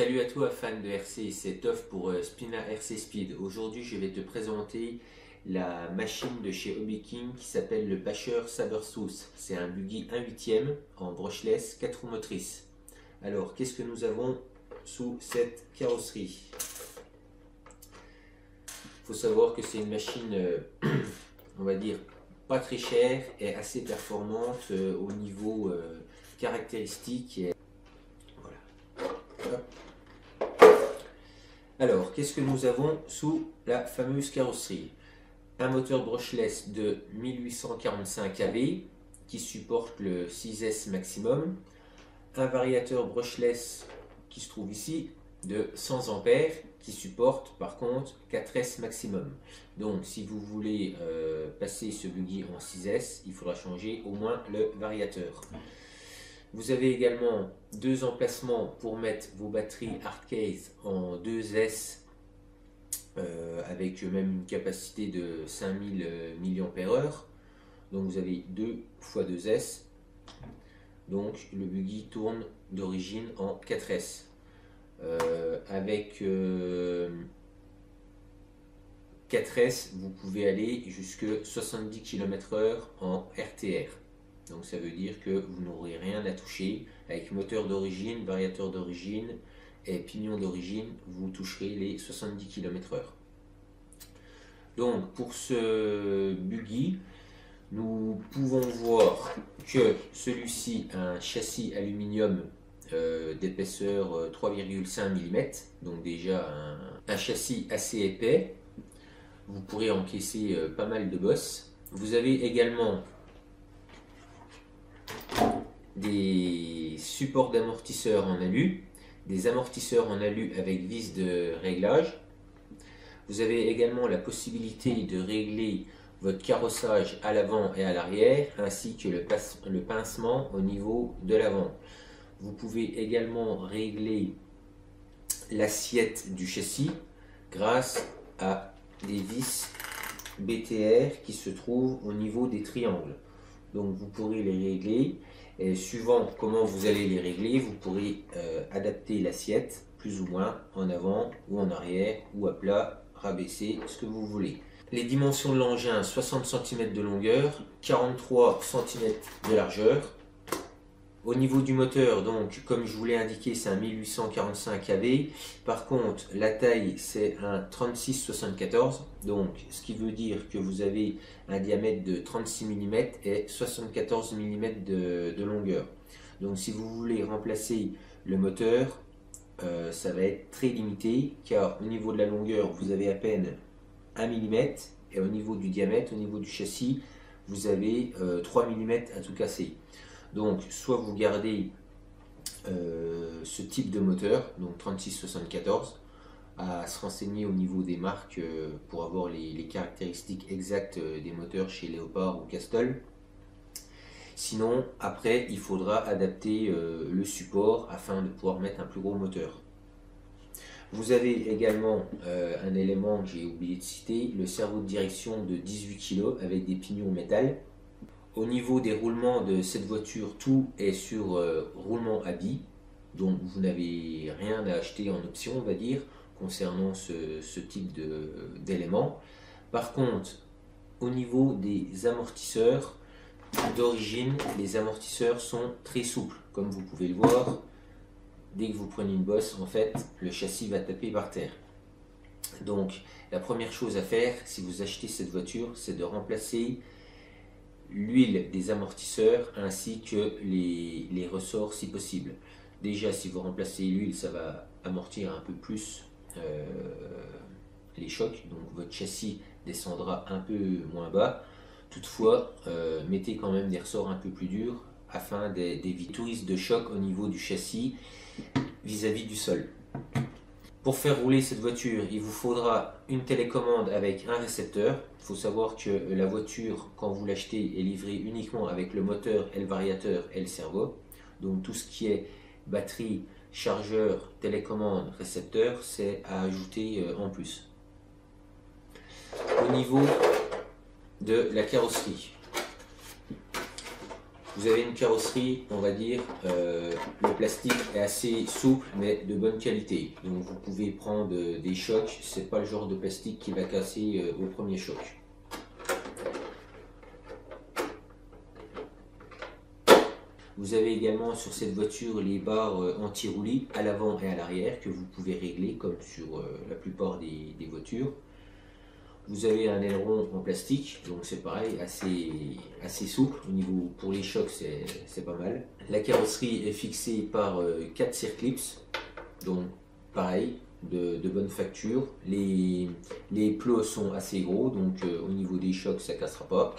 Salut à toi fan de RC, c'est Toff pour Spina RC Speed. Aujourd'hui je vais te présenter la machine de chez Hobby King qui s'appelle le Basher Sabertooth. C'est un buggy 1/8 en brushless 4 roues motrices. Alors qu'est-ce que nous avons sous cette carrosserie? Il faut savoir que c'est une machine, on va dire, pas très chère et assez performante au niveau caractéristique. Alors, qu'est-ce que nous avons sous la fameuse carrosserie? Un moteur brushless de 1845 kV qui supporte le 6S maximum. Un variateur brushless qui se trouve ici de 100 ampères qui supporte par contre 4S maximum. Donc, si vous voulez passer ce buggy en 6S, il faudra changer au moins le variateur. Vous avez également deux emplacements pour mettre vos batteries Hardcase en 2S avec même une capacité de 5000 mAh. Donc vous avez 2 x 2S. Donc le buggy tourne d'origine en 4S. Avec 4S, vous pouvez aller jusqu'à 70 km/h en RTR. Donc ça veut dire que vous n'aurez rien à toucher. Avec moteur d'origine, variateur d'origine et pignon d'origine, vous toucherez les 70 km/h. Donc pour ce buggy, nous pouvons voir que celui-ci a un châssis aluminium d'épaisseur 3,5 mm. Donc déjà un châssis assez épais. Vous pourrez encaisser pas mal de bosses. Vous avez également des supports d'amortisseurs en alu, des amortisseurs en alu avec vis de réglage. Vous avez également la possibilité de régler votre carrossage à l'avant et à l'arrière, ainsi que le pincement au niveau de l'avant. Vous pouvez également régler l'assiette du châssis grâce à des vis BTR qui se trouvent au niveau des triangles. Donc vous pourrez les régler. Et suivant comment vous allez les régler, vous pourrez adapter l'assiette plus ou moins en avant ou en arrière ou à plat, rabaisser, ce que vous voulez. Les dimensions de l'engin, 60 cm de longueur, 43 cm de largeur. Au niveau du moteur, donc comme je vous l'ai indiqué, c'est un 1845 kV. Par contre, la taille c'est un 36-74, donc ce qui veut dire que vous avez un diamètre de 36 mm et 74 mm de longueur. Donc si vous voulez remplacer le moteur, ça va être très limité, car au niveau de la longueur, vous avez à peine 1 mm, et au niveau du diamètre, au niveau du châssis, vous avez 3 mm à tout casser. Donc soit vous gardez ce type de moteur, donc 36-74, à se renseigner au niveau des marques pour avoir les caractéristiques exactes des moteurs chez Léopard ou Castrol. Sinon, après, il faudra adapter le support afin de pouvoir mettre un plus gros moteur. Vous avez également un élément que j'ai oublié de citer, le cerveau de direction de 18 kg avec des pignons en métal. Au niveau des roulements de cette voiture, tout est sur roulement à billes, donc vous n'avez rien à acheter en option, on va dire, concernant ce type d'éléments. Par contre, au niveau des amortisseurs, d'origine, les amortisseurs sont très souples, comme vous pouvez le voir. Dès que vous prenez une bosse, en fait, le châssis va taper par terre. Donc, la première chose à faire, si vous achetez cette voiture, c'est de remplacer l'huile des amortisseurs ainsi que les ressorts si possible. Déjà, si vous remplacez l'huile, ça va amortir un peu plus les chocs, donc votre châssis descendra un peu moins bas. Toutefois, mettez quand même des ressorts un peu plus durs afin d'éviter tout risque de choc au niveau du châssis vis-à-vis du sol. Pour faire rouler cette voiture, il vous faudra une télécommande avec un récepteur. Il faut savoir que la voiture, quand vous l'achetez, est livrée uniquement avec le moteur et le variateur et le servo. Donc tout ce qui est batterie, chargeur, télécommande, récepteur, c'est à ajouter en plus. Au niveau de la carrosserie, Vous avez une carrosserie, on va dire, le plastique est assez souple mais de bonne qualité. Donc vous pouvez prendre des chocs, c'est pas le genre de plastique qui va casser au premier choc. Vous avez également sur cette voiture les barres anti-roulis à l'avant et à l'arrière que vous pouvez régler comme sur la plupart des voitures. Vous avez un aileron en plastique, donc c'est pareil, assez souple. Au niveau pour les chocs, c'est pas mal. La carrosserie est fixée par 4 circlips, donc pareil, de bonne facture. Les plots sont assez gros, donc au niveau des chocs, ça ne cassera pas.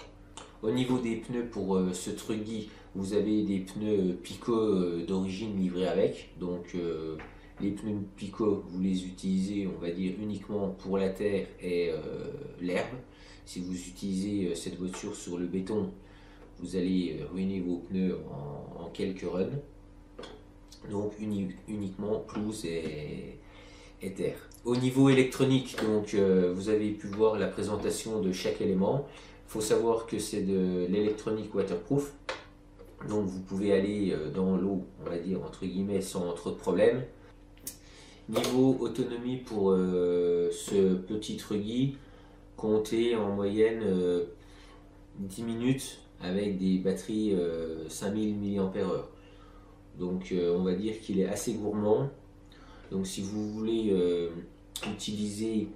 Au niveau des pneus pour ce Truggy, vous avez des pneus Pico d'origine livrés avec, donc les pneus Pico, vous les utilisez, on va dire, uniquement pour la terre et l'herbe. Si vous utilisez cette voiture sur le béton, vous allez ruiner vos pneus en quelques runs. Donc uniquement pelouse et terre. Au niveau électronique, donc vous avez pu voir la présentation de chaque élément. Il faut savoir que c'est de l'électronique waterproof. Donc vous pouvez aller dans l'eau, on va dire, entre guillemets, sans trop de problèmes. Niveau autonomie pour ce petit Truggy, comptez en moyenne 10 minutes avec des batteries 5000 mAh. Donc on va dire qu'il est assez gourmand. Donc si vous voulez utiliser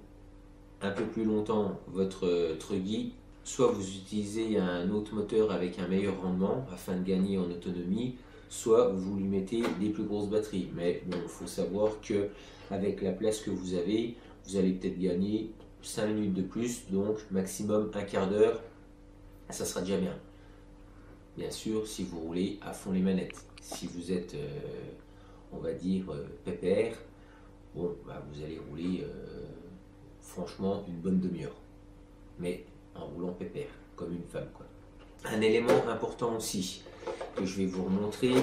un peu plus longtemps votre Truggy, soit vous utilisez un autre moteur avec un meilleur rendement afin de gagner en autonomie, soit vous lui mettez des plus grosses batteries. Mais bon, il faut savoir que avec la place que vous allez peut-être gagner 5 minutes de plus, donc maximum un quart d'heure, ça sera déjà bien. Bien sûr, si vous roulez à fond les manettes. Si vous êtes, on va dire, pépère, bon, bah, vous allez rouler franchement une bonne demi-heure. Mais en roulant pépère, comme une femme, quoi. Un élément important aussi que je vais vous remontrer,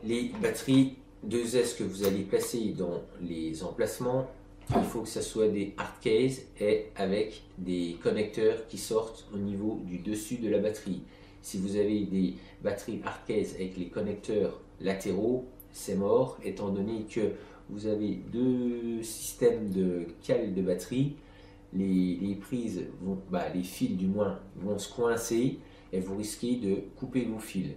les batteries 2S que vous allez placer dans les emplacements, il faut que ce soit des hard case et avec des connecteurs qui sortent au niveau du dessus de la batterie. Si vous avez des batteries hard case avec les connecteurs latéraux, c'est mort, étant donné que vous avez deux systèmes de cales de batterie. Les prises vont, les fils du moins, vont se coincer et vous risquez de couper vos fils.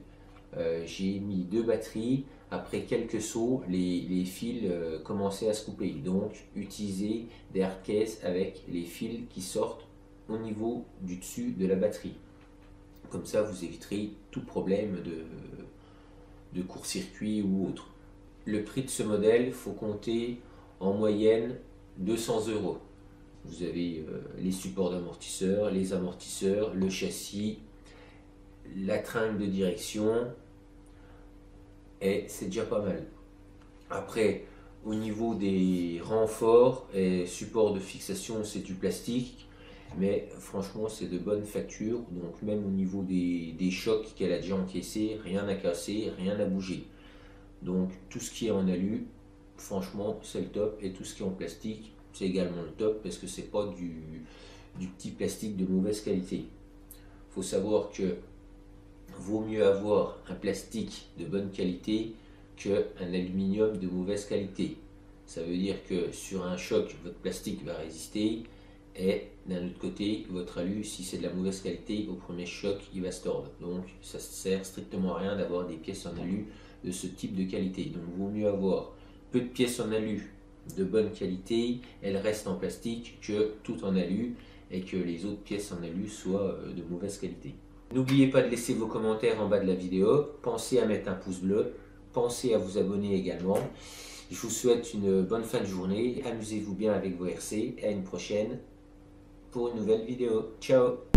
J'ai mis deux batteries, après quelques sauts, les fils commençaient à se couper. Donc utilisez des hard cases avec les fils qui sortent au niveau du dessus de la batterie. Comme ça vous éviterez tout problème de court-circuit ou autre. Le prix de ce modèle, il faut compter en moyenne 200 €. Vous avez les supports d'amortisseurs, les amortisseurs, le châssis, la tringle de direction, et c'est déjà pas mal. Après, au niveau des renforts et supports de fixation, c'est du plastique, mais franchement c'est de bonne facture, donc même au niveau des chocs qu'elle a déjà encaissés, rien à casser, rien à bouger. Donc tout ce qui est en alu, franchement c'est le top, et tout ce qui est en plastique, c'est également le top parce que c'est pas du petit plastique de mauvaise qualité. Il faut savoir que vaut mieux avoir un plastique de bonne qualité qu'un aluminium de mauvaise qualité. Ça veut dire que sur un choc, votre plastique va résister, et d'un autre côté, votre alu, si c'est de la mauvaise qualité, au premier choc, il va se tordre. Donc ça ne sert strictement à rien d'avoir des pièces en alu de ce type de qualité. Donc il vaut mieux avoir peu de pièces en alu de bonne qualité, elles restent en plastique, que tout en alu et que les autres pièces en alu soient de mauvaise qualité. N'oubliez pas de laisser vos commentaires en bas de la vidéo, pensez à mettre un pouce bleu, pensez à vous abonner également. Je vous souhaite une bonne fin de journée, amusez-vous bien avec vos RC et à une prochaine pour une nouvelle vidéo. Ciao!